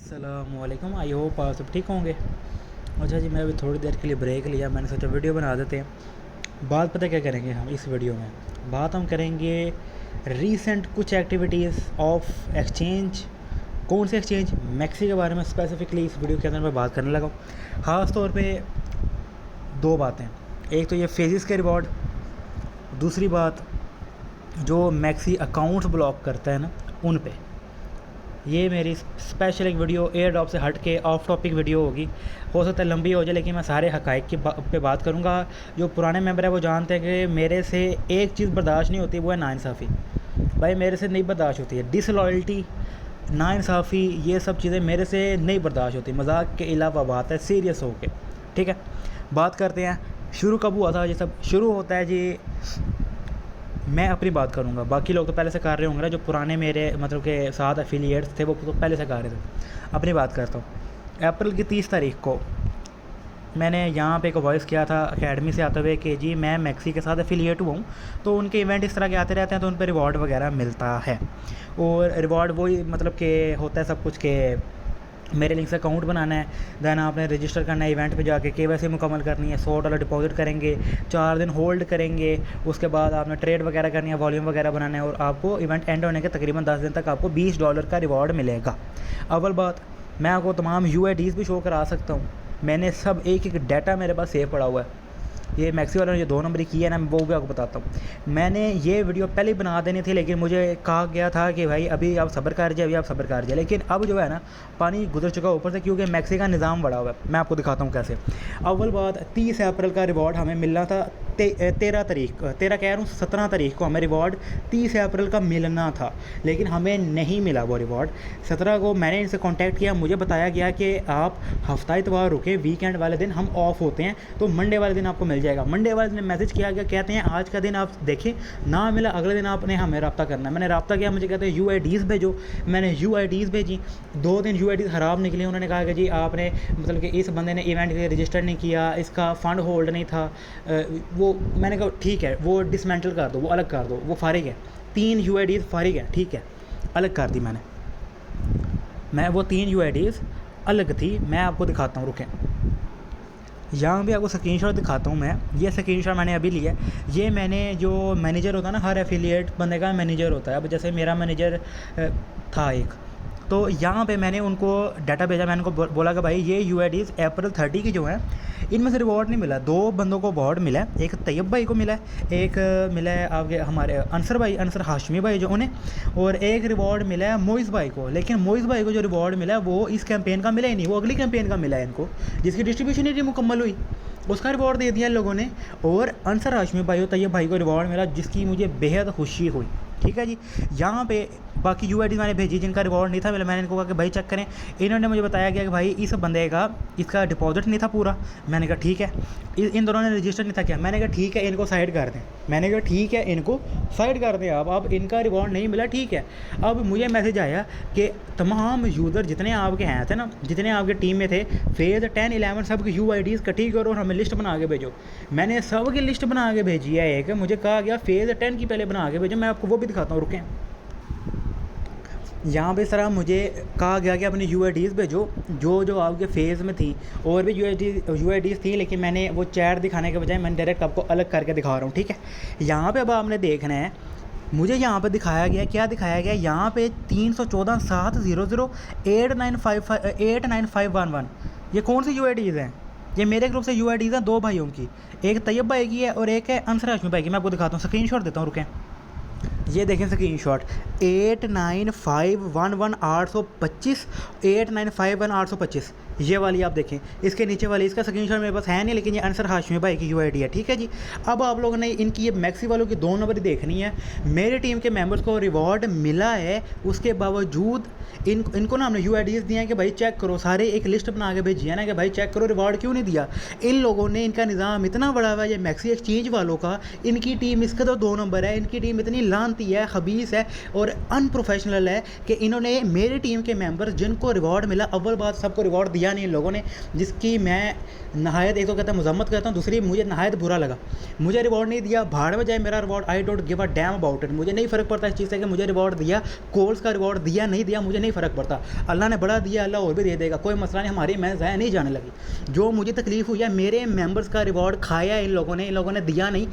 अस्सलामुअलैकुम। I hope आप सब ठीक होंगे। अच्छा जी, मैं अभी थोड़ी देर के लिए ब्रेक लिया, मैंने सोचा वीडियो बना देते हैं। बात पता क्या करेंगे हम इस वीडियो में? बात हम करेंगे रीसेंट कुछ एक्टिविटीज़ ऑफ एक्सचेंज। कौन से एक्सचेंज? मैक्सी के बारे में स्पेसिफिकली इस वीडियो के अंदर मैं बात करने लगा हूँ। ख़ास तौर पे दो बातें, एक तो ये फेजेस के रिवॉर्ड, दूसरी बात जो मैक्सी अकाउंट्स ब्लॉक करता है ना, उन पे। ये मेरी स्पेशल एक वीडियो एयर ड्रॉप से हट के ऑफ टॉपिक वीडियो होगी। हो सकता है लंबी हो जाए, लेकिन मैं सारे हक़ाइक़ की पे बात करूँगा। जो पुराने मेंबर है वो जानते हैं कि मेरे से एक चीज़ बर्दाश्त नहीं होती, वो है नाइंसाफ़ी। भाई मेरे से नहीं बर्दाश्त होती है, डिसलॉयल्टी, नाइंसाफ़ी, ये सब चीज़ें मेरे से नहीं बर्दाश्त होती। मजाक के अलावा बात है सीरियस हो के, ठीक है। बात करते हैं, शुरू कब हुआ था ये सब? शुरू होता है जी, मैं अपनी बात करूँगा, बाकी लोग तो पहले से कर रहे होंगे ना, जो पुराने मेरे मतलब के साथ एफिलिएट्स थे वो तो पहले से कर रहे थे। अपनी बात करता हूँ। अप्रैल की 30 तारीख को मैंने यहाँ पे एक वॉइस किया था एकेडमी से आते हुए कि जी मैं मैक्सी के साथ एफिलिएट हुआ हूँ, तो उनके इवेंट इस तरह के आते रहते हैं, तो उन पर रिवॉर्ड वगैरह मिलता है। और रिवॉर्ड वही मतलब कि होता है सब कुछ के मेरे लिंक से अकाउंट बनाना है, देन आपने रजिस्टर करना है, इवेंट पे जाके केवाईसी मुकम्मल करनी है, $100 डिपॉजिट करेंगे, 4 दिन होल्ड करेंगे, उसके बाद आपने ट्रेड वगैरह करनी है, वॉल्यूम वगैरह बनाना है, और आपको इवेंट एंड होने के तकरीबन 10 दिन तक आपको $20 का रिवॉर्ड मिलेगा। अव्वल बात, मैं आपको तमाम UIDs भी शो करा सकता हूँ, मैंने सब एक एक डाटा मेरे पास सेव पड़ा हुआ है। ये मैक्सी वालों ने जो 2 नंबरी की है ना, वो भी आपको बताता हूँ। मैंने ये वीडियो पहले ही बना देनी थी, लेकिन मुझे कहा गया था कि भाई अभी आप सब्र कर जाए, अभी आप सब्र कर जाए, लेकिन अब जो है ना पानी गुजर चुका ऊपर से, क्योंकि मैक्सी का निज़ाम बड़ा हुआ है। मैं आपको दिखाता हूँ कैसे। अव्वल बात, 30 अप्रैल का रिवॉर्ड हमें मिलना था, 13 तारीख, 13 कह रहा हूँ, 17 तारीख को हमें रिवॉर्ड 30 अप्रैल का मिलना था, लेकिन हमें नहीं मिला वो रिवॉर्ड। 17 को मैंने इनसे कांटेक्ट किया, मुझे बताया गया कि आप हफ्ता इतवार रुके, वीकेंड वाले दिन हम ऑफ होते हैं, तो मंडे वाले दिन आपको मिल जाएगा। मंडे वाले दिन मैसेज किया गया, कहते हैं आज का दिन आप देखें, ना मिला अगले दिन आपने हमें रब्ता करना है। मैंने रब्ता किया, मुझे कहते हैं UIDs भेजो, मैंने UIDs भेजी, 2 दिन UIDs ख़राब निकली। उन्होंने कहा कि जी आपने मतलब कि इस बंदे ने इवेंट के लिए रजिस्टर नहीं किया, इसका फ़ंड होल्ड नहीं था। वो मैंने कहा ठीक है, वो डिसमेंटल कर दो, वो अलग कर दो, वो फारिग है, 3 UIDs फारिग है, ठीक है, अलग कर दी मैं वो 3 UIDs अलग थी। मैं आपको दिखाता हूँ, रुकें, यहाँ भी आपको स्क्रीनशॉट दिखाता हूँ मैं। ये स्क्रीनशॉट मैंने अभी लिया है। ये मैंने जो मैनेजर होता है ना, हर एफिलिएट बंदे का मैनेजर होता है। अब जैसे मेरा मैनेजर था एक, तो यहाँ पे मैंने उनको डाटा भेजा, मैंने उनको बोला कि भाई ये UIDs अप्रैल 30 की जो है, इनमें से रिवॉर्ड नहीं मिला। 2 बंदों को रिवॉर्ड मिला है, एक तैयब भाई को मिला है, एक मिला है आपके हमारे अंसर हाशमी भाई जो उन्हें, और एक रिवॉर्ड मिला है मोइज़ भाई को। लेकिन मोइज़ भाई को जो रिवॉर्ड मिला है वो इस कैंपेन का मिला ही नहीं, वो अगली कैंपेन का मिला है इनको, जिसकी डिस्ट्रीब्यूशन ही नहीं मुकम्मल हुई, उसका रिवॉर्ड दे दिया लोगों ने। और अंसर हाशमी भाई और तैयब भाई को रिवॉर्ड मिला, जिसकी मुझे बेहद खुशी हुई। ठीक है जी। यहाँ पे बाकी UID मैंने भेजी जिनका रिवॉर्ड नहीं था मिला, मैंने इनको कहा कि भाई चेक करें। इन्होंने मुझे बताया गया कि भाई इस बंदे का इसका डिपॉजिट नहीं था पूरा। मैंने कहा ठीक है। इन दोनों ने रजिस्टर नहीं था किया। मैंने कहा ठीक है, इनको साइड कर दें। मैंने कहा ठीक है, इनको साइड कर दें आप, अब इनका रिवॉर्ड नहीं मिला, ठीक है। अब मुझे मैसेज आया कि तमाम यूज़र जितने आपके हैं थे ना, जितने आपके टीम में थे, फेज़ 10, 11 सब की UIDs इकट्ठी करो और हमें लिस्ट बना के भेजो। मैंने सब की लिस्ट बना के भेजी है एक, मुझे कहा गया फेज़ 10 की पहले बना के भेजो। मैं आपको वो भी दिखाता हूँ, रुकें। यहाँ पे सर मुझे कहा गया कि अपनी UIDs भेजो जो जो आपके फेज़ में थी। और भी UIDs थी, लेकिन मैंने वो चैट दिखाने के बजाय मैंने डायरेक्ट आपको अलग करके दिखा रहा हूँ, ठीक है। यहाँ पे अब आपने देखना है, मुझे यहाँ पे दिखाया गया, क्या दिखाया गया यहाँ पे 314-700-89511। ये कौन सी UIDs हैं? ये मेरे ग्रुप से UIDs हैं 2 भाइयों की, एक तैयब भाई की है और एक है अंसर हाशमी भाई की। मैं आपको दिखाता हूँ, स्क्रीनशॉट देता हूँ, रुकें। ये देखें स्क्रीनशॉट, 89511825, 89511825, ये वाली आप देखें। इसके नीचे वाली, इसका स्क्रीनशॉट मेरे पास है नहीं, लेकिन ये अंसर हाशमी भाई की UID है, ठीक है जी। अब आप लोगों ने इनकी ये मैक्सी वालों की 2 नंबर देखनी है। मेरी टीम के मेंबर्स को रिवॉर्ड मिला है, उसके बावजूद इनको ना हमने UIDs दिए हैं कि भाई चेक करो, सारे एक लिस्ट बना के भेजी है ना कि भाई चेक करो रिवॉर्ड क्यों नहीं दिया। इन लोगों ने, इनका निज़ाम इतना बड़ा हुआ है ये मैक्सी एक्सचेंज वालों का, इनकी टीम इसका तो 2 नंबर है, इनकी टीम इतनी लानती लानती है, खबीस है और अनप्रोफेशनल है कि इन्होंने मेरी टीम के मेंबर्स जिनको रिवॉर्ड मिला, अव्वल बात सबको रिवॉर्ड दिया नहीं इन लोगों ने, जिसकी मैं नहायत, एक तो कहता है मजम्मत करता हूँ, दूसरी मुझे नहायत बुरा लगा। मुझे रिवॉर्ड नहीं दिया, भाड़ में जाए मेरा reward, I don't give a damn about it. मुझे नहीं फ़र्क पड़ता इस चीज़ से कि मुझे रिवॉर्ड दिया, कोल्स का रिवॉर्ड दिया नहीं दिया, मुझे नहीं फ़र्क पड़ता। अल्लाह ने बड़ा दिया, अल्लाह और भी दे देगा, कोई मसला नहीं, हमारी मैं ज़ाया नहीं जाने लगी। जो मुझे तकलीफ़ हुई है, मेरे मेंबर्स का रिवॉर्ड खाया इन लोगों ने दिया नहीं,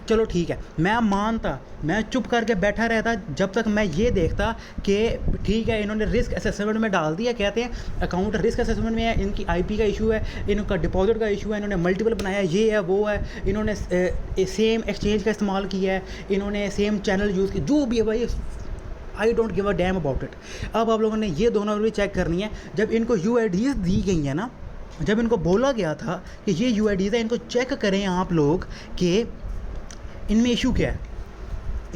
चलो ठीक है, मैं मानता, मैं चुप करके बैठा रहता जब तक मैं ये देखता कि ठीक है इन्होंने रिस्क असेसमेंट में डाल दिया, कहते हैं अकाउंट रिस्क असेसमेंट में है, इनकी आईपी का इशू है, इनका डिपॉजिट का इशू है, इन्होंने मल्टीपल बनाया, ये है वो है, इन्होंने सेम एक्सचेंज का इस्तेमाल किया है, इन्होंने सेम चैनल यूज़ किया, जो भी है भाई, I don't give a damn about it. अब आप लोगों ने ये दोनों भी चेक करनी है। जब इनको UIDs दी गई है ना, जब इनको बोला गया था कि ये UIDs है, इनको चेक करें आप लोग कि इनमें इशू क्या है।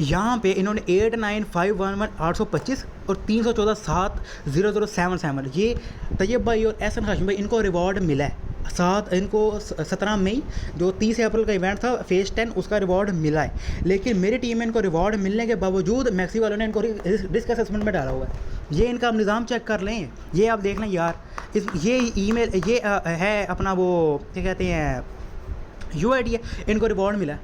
यहाँ पे इन्होंने 89511825 और 3147007 ये तैयब भाई और एहसन हाशिम भाई, इनको रिवॉर्ड मिला है। इनको 17 मई जो 30 अप्रैल का इवेंट था फेज़ 10, उसका रिवॉर्ड मिला है। लेकिन मेरी टीम में इनको रिवॉर्ड मिलने के बावजूद मैक्सी वालों ने इनको रिस्क असेसमेंट में डाला हुआ है। ये इनका निज़ाम चेक कर लें, ये आप देख लें यार, ये ईमेल ये है अपना वो क्या कहते हैं UID है, इनको रिवॉर्ड मिला है।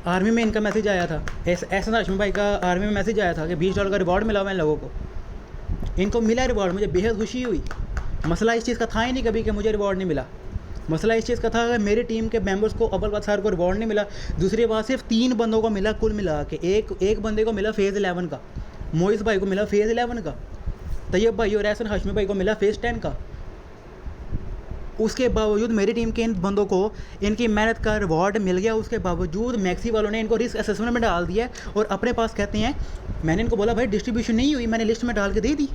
आर्मी में इनका मैसेज आया था, एहसन हाशिम भाई का आर्मी में मैसेज आया था कि $20 का रिवॉर्ड मिला हुआ है इन लोगों को, इनको मिला रिवॉर्ड। मुझे बेहद खुशी हुई। मसला इस चीज़ का था ही नहीं कभी कि मुझे रिवॉर्ड नहीं मिला। मसला इस चीज़ का था कि मेरी टीम के मेंबर्स को अव्वल बात सार को रिवॉर्ड नहीं मिला, दूसरी बात सिर्फ 3 बंदों को मिला कुल मिला के। एक बंदे को मिला फेज़ 11 का, मोइस भाई को मिला फेज़ 11 का, तैयब भाई और एहसन हाशिमी भाई को मिला फेज़ 10 का। उसके बावजूद मेरी टीम के इन बंदों को इनकी मेहनत का रिवॉर्ड मिल गया, उसके बावजूद मैक्सी वालों ने इनको रिस्क असेसमेंट में डाल दिया और अपने पास कहते हैं। मैंने इनको बोला भाई डिस्ट्रीब्यूशन नहीं हुई, मैंने लिस्ट में डाल के दे दी।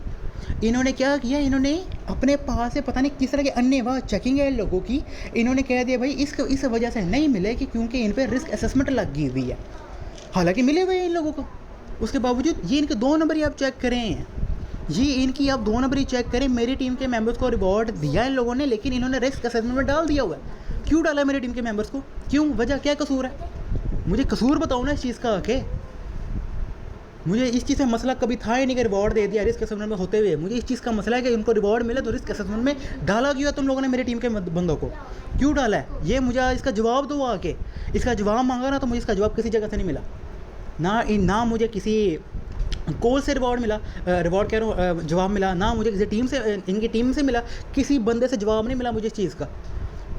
इन्होंने क्या किया, इन्होंने अपने पास से पता नहीं किस तरह के अन्य वाह चेकिंग है इन लोगों की, इन्होंने कह दिया भाई इस वजह से नहीं मिले कि क्योंकि इन पर रिस्क असेसमेंट लगी हुई है, हालांकि मिले हुए हैं इन लोगों को। उसके बावजूद ये इनके 2 नंबर ही आप चेक करें, ये इनकी आप 2 नंबर ही चेक करें। मेरी टीम के मेंबर्स को रिवॉर्ड दिया इन लोगों ने, लेकिन इन्होंने रिस्क असेसमेंट में डाल दिया हुआ है। क्यों डाला मेरी टीम के मेंबर्स को, क्यों, वजह क्या कसूर है, मुझे कसूर बताओ ना इस चीज़ का। आके मुझे इस चीज़ से मसला कभी था ही नहीं कि रिवॉर्ड दे दिया रिस्क असेसमेंट में होते हुए। मुझे इस चीज़ का मसला है कि उनको रिवॉर्ड मिले तो रिस्क असेसमेंट में डाला क्यों है तुम लोगों ने मेरी टीम के बंदों को, क्यों डाला है, ये मुझे इसका जवाब दो। आके इसका जवाब मांगा ना, तो मुझे इसका जवाब किसी जगह से नहीं मिला, ना मुझे किसी कोल से रिवॉर्ड मिला, रिवॉर्ड कह रहा हूँ जवाब मिला, ना मुझे किसी टीम से, इनकी टीम से मिला, किसी बंदे से जवाब नहीं मिला मुझे इस चीज़ का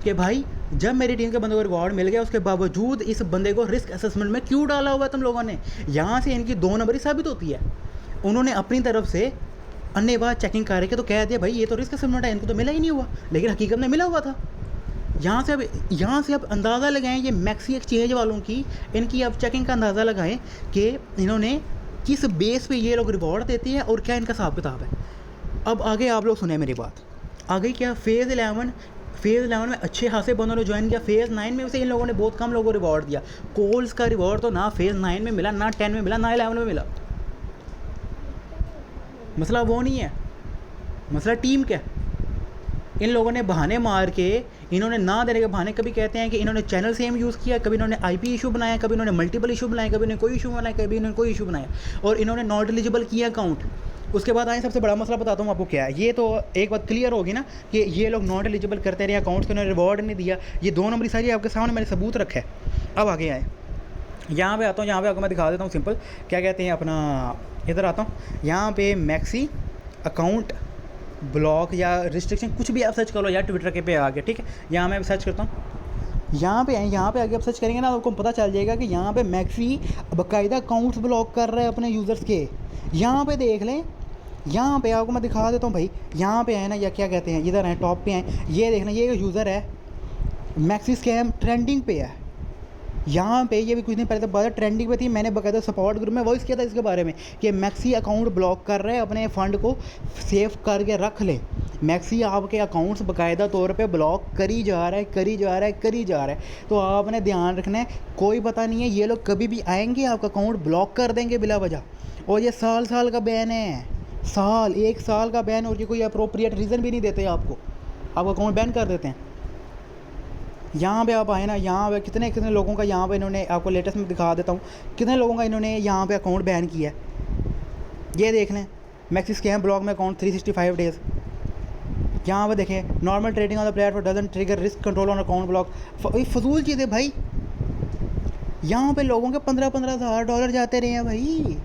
कि भाई जब मेरी टीम के बंदे को रिवॉर्ड मिल गया उसके बावजूद इस बंदे को रिस्क असेसमेंट में क्यों डाला हुआ है तुम लोगों ने। यहाँ से इनकी 2 नंबरी साबित होती है। उन्होंने अपनी तरफ से अन्य बात चेकिंग करके तो कह दिया भाई ये तो रिस्क असेसमेंट है, इनको तो मिला ही नहीं हुआ, लेकिन हकीकत में मिला हुआ था। यहाँ से अब अंदाज़ा लगाएं ये मैक्सी एक्सचेंज वालों की, इनकी अब चेकिंग का अंदाज़ा लगाएं कि इन्होंने किस बेस पे ये लोग रिवॉर्ड देते हैं और क्या इनका हिसाब किताब है। अब आगे आप लोग सुने मेरी बात। आगे क्या, फेज़ 11 में अच्छे खासे बंदों ने ज्वाइन किया। फेज़ 9 में से इन लोगों ने बहुत कम लोगों को रिवॉर्ड दिया। कोल्स का रिवॉर्ड तो ना फेज़ 9 में मिला, ना 10 में मिला, ना 11 में मिला। मसला वो नहीं है, मसला टीम क्या। इन लोगों ने बहाने मार के, इन्होंने ना देने के बहाने, कभी कहते हैं कि इन्होंने चैनल सेम यूज़ किया, कभी इन्होंने आईपी इशू बनाया, कभी इन्होंने मल्टीपल इशू बनाया, कभी इन्होंने कोई इशू बनाया, कभी इन्होंने कोई इशू बनाया, और इन्होंने नॉट एलिजिबल किया अकाउंट। उसके बाद आए सबसे बड़ा मसला बताता हूँ आपको क्या है। ये तो एक बात क्लियर होगी ना कि ये लोग नॉट एलिजिबल करते रहे अकाउंट्स को, इन्होंने रिवॉर्ड नहीं दिया। ये 2 नंबरी सारी आपके सामने मैंने सबूत रखा है। अब आगे आए, यहाँ पे आता हूँ, यहाँ पे आपको मैं दिखा देता हूँ सिंपल क्या कहते हैं अपना। इधर आता हूँ, यहाँ पे मैक्सी अकाउंट ब्लॉक या रिस्ट्रिक्शन कुछ भी आप सर्च कर लो यार, ट्विटर के पे आ गया, ठीक है। यहाँ मैं सर्च करता हूँ, यहाँ पे आगे आप सर्च करेंगे ना, आपको पता चल जाएगा कि यहाँ पे मैक्सी बाकायदा अकाउंट्स ब्लॉक कर रहा है अपने यूज़र्स के। यहाँ पे देख लें, यहाँ पे आपको मैं दिखा देता हूँ भाई। यहाँ पे है ना, या क्या कहते हैं, इधर है टॉप पे हैं, ये देखना, ये यूज़र है मैक्सी स्कैम ट्रेंडिंग पे है। यहाँ पे ये भी कुछ दिन पहले तक बात ट्रेंडिंग पे थी। मैंने बाकायदा सपोर्ट ग्रुप में वॉइस किया था इसके बारे में कि मैक्सी अकाउंट ब्लॉक कर रहे हैं, अपने फ़ंड को सेव करके रख लें। मैक्सी आपके अकाउंट्स बाकायदा तौर पे ब्लॉक करी जा रहा है। तो आपने ध्यान रखना है, कोई पता नहीं है, ये लोग कभी भी आएंगे आपका अकाउंट ब्लॉक कर देंगे बिला वजह। और ये साल का बैन है, 1 साल का बैन, और ये कोई अप्रोप्रिएट रीज़न भी नहीं देते आपको, आप अकाउंट बैन कर देते हैं। यहाँ पे आप आए ना, यहाँ पे कितने कितने लोगों का यहाँ पे इन्होंने, आपको लेटेस्ट में दिखा देता हूँ कितने लोगों का इन्होंने यहाँ पे अकाउंट बैन किया है। ये देख लें, मैक्सी स्कैम ब्लॉक में अकाउंट 365 डेज़। यहाँ पे देखें, normal trading on the platform doesn't trigger risk control on account block. फजूल चीज़ें भाई। यहाँ पे लोगों के 15-15 हज़ार डॉलर जाते रहे हैं भाई।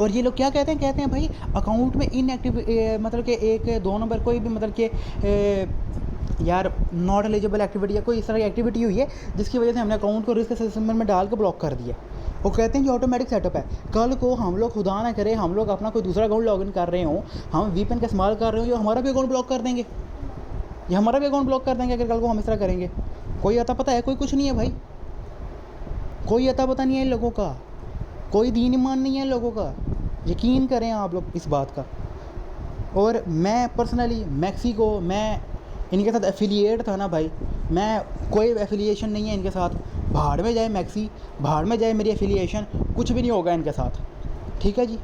और ये लोग क्या कहते हैं भाई अकाउंट में इनएक्टिव, मतलब कि 1-2 नंबर कोई भी, मतलब कि यार नॉट एलिजिबल एक्टिविटी या कोई इस तरह की एक्टिविटी हुई है जिसकी वजह से हमने अकाउंट को रिस्क असेसमेंट में डाल के ब्लॉक कर दिया। वो कहते हैं कि ऑटोमेटिक सेटअप है। कल को हम लोग खुदा ना करे, हम लोग अपना कोई दूसरा अकाउंट लॉगिन कर रहे हों, हम वीपीएन का इस्तेमाल कर रहे हो, ये हमारा भी अकाउंट ब्लॉक कर देंगे। ये हमारा भी अकाउंट ब्लॉक कर देंगे अगर कल को हम इस तरह करेंगे। कोई अता पता है? कोई कुछ नहीं है भाई। कोई अता पता नहीं है इन लोगों का, कोई दीन ईमान नहीं है इन लोगों का। यकीन करें आप लोग इस बात का। और मैं पर्सनली मैक्सी को, मैं इनके साथ एफिलिएट था ना भाई, मैं कोई एफिलिएशन नहीं है इनके साथ। भाड़ में जाए मैक्सी, भाड़ में जाए मेरी एफिलिएशन, कुछ भी नहीं होगा इनके साथ। ठीक है जी,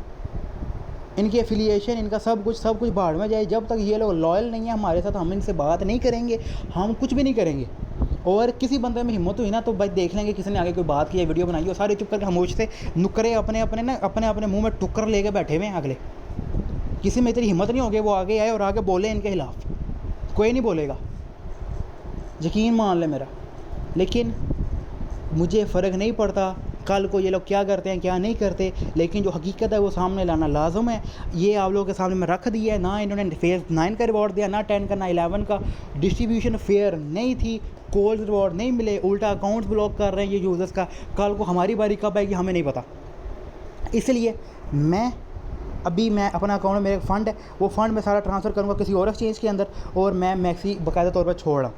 इनकी एफिलिएशन, इनका सब कुछ भाड़ में जाए। जब तक ये लोग लॉयल नहीं है हमारे साथ, हम इनसे बात नहीं करेंगे, हम कुछ भी नहीं करेंगे। और किसी बंदे में हिम्मत हुई ना तो भाई देख लेंगे, किसी ने आगे कोई बात की है, वीडियो बनाई, और सारे चुप करके खामोश से नुकरे अपने अपने मुंह में टुक्कर लेके बैठे हुए हैं अगले। किसी में इतनी हिम्मत नहीं होगी वो आगे आए और आगे बोले इनके खिलाफ। कोई नहीं बोलेगा, यकीन मान ले मेरा। लेकिन मुझे फ़र्क नहीं पड़ता कल को ये लोग क्या करते हैं क्या नहीं करते, लेकिन जो हकीकत है वो सामने लाना लाजम है। ये आप लोगों के सामने में रख दिया है। ना इन्होंने फेज़ 9 का रिवॉर्ड दिया, ना 10 का, ना 11 का। डिस्ट्रीब्यूशन फेयर नहीं थी, कोल्ड रिवॉर्ड नहीं मिले, उल्टा अकाउंट्स ब्लॉक कर रहे हैं ये यूज़र्स का। कल को हमारी बारी कब आएगी हमें नहीं पता। इसलिए मैं अपना अकाउंट में मेरे फ़ंड है, वो फ़ंड मैं सारा ट्रांसफ़र करूँगा किसी और एक्सचेंज के अंदर, और मैं मैक्सी बाकायदा तौर पर छोड़ रहा हूँ।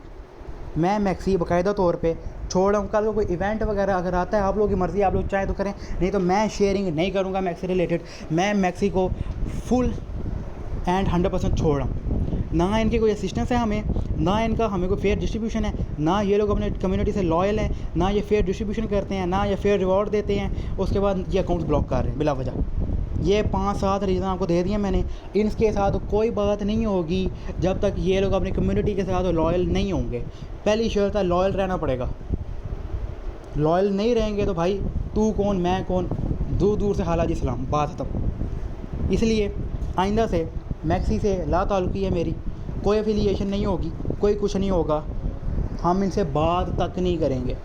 मैं मैक्सी बाकायदा तौर पे छोड़ रहा हूँ। कल को कोई इवेंट वगैरह अगर आता है, आप लोगों की मर्ज़ी, आप लोग चाहें तो करें, नहीं तो मैं शेयरिंग नहीं करूँगा मैक्सी रिलेटेड। मैं मैक्सी को फुल एंड 100% छोड़ रहा हूँ। ना इनकी कोई असिस्टेंस है हमें, ना इनका हमें कोई फेयर डिस्ट्रीब्यूशन है, ना ये लोग अपने कम्युनिटी से लॉयल हैं, ना ये फेयर डिस्ट्रीब्यूशन करते हैं, ना ये फेयर रिवॉर्ड देते हैं। उसके बाद ये अकाउंट्स ब्लॉक कर रहे हैं बिला वजह। ये 5-7 रीज़न आपको दे दिए मैंने। इनके साथ कोई बात नहीं होगी जब तक ये लोग अपनी कम्युनिटी के साथ लॉयल नहीं होंगे। पहली शर्त है लॉयल रहना पड़ेगा। लॉयल नहीं रहेंगे तो भाई तू कौन मैं कौन, दूर दूर से हालाजी सलाम, बात खत्म। इसलिए आइंदा से मैक्सी से ला ताल्लुकी है मेरी, कोई एफिलिएशन नहीं होगी, कोई कुछ नहीं होगा, हम इनसे बात तक नहीं करेंगे,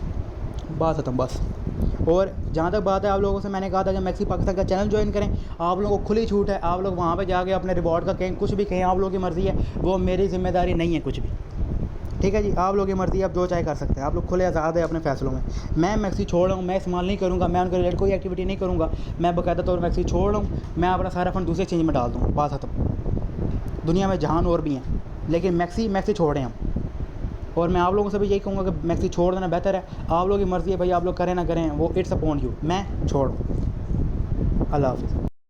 बात खत्म बस। और जहाँ तक बात है आप लोगों से, मैंने कहा था कि मैक्सी पाकिस्तान का चैनल ज्वाइन करें। आप लोगों को खुली छूट है, आप लोग वहाँ पे जाके अपने रिवॉर्ड का कहें, कुछ भी कहें, आप लोगों की मर्ज़ी है, वो मेरी ज़िम्मेदारी नहीं है कुछ भी। ठीक है जी, आप लोगों की मर्ज़ी है, आप जो चाहे कर सकते हैं, आप लोग खुले आज़ाद है अपने फ़ैसलों में। मैं मैक्सी छोड़ रहा हूँ, मैं इस्तेमाल नहीं करूँगा, मैं उनके रिलेटेड कोई एक्टिविटी नहीं करूँगा। मैं बाकायदा तौर पर मैक्सी छोड़ रहा हूँ, मैं अपना सारा फंड दूसरे एक्सचेंज में डाल दूँ, बात खत्म। दुनिया में जहान और भी हैं, लेकिन मैक्सी छोड़ें हम। और मैं आप लोगों से भी यही कहूँगा कि मैक्सी छोड़ देना बेहतर है। आप लोगों की मर्ज़ी है भाई, आप लोग करें ना करें, वो इट्स अपॉन यू। मैं छोड़, अल्लाह हाफ़िज़।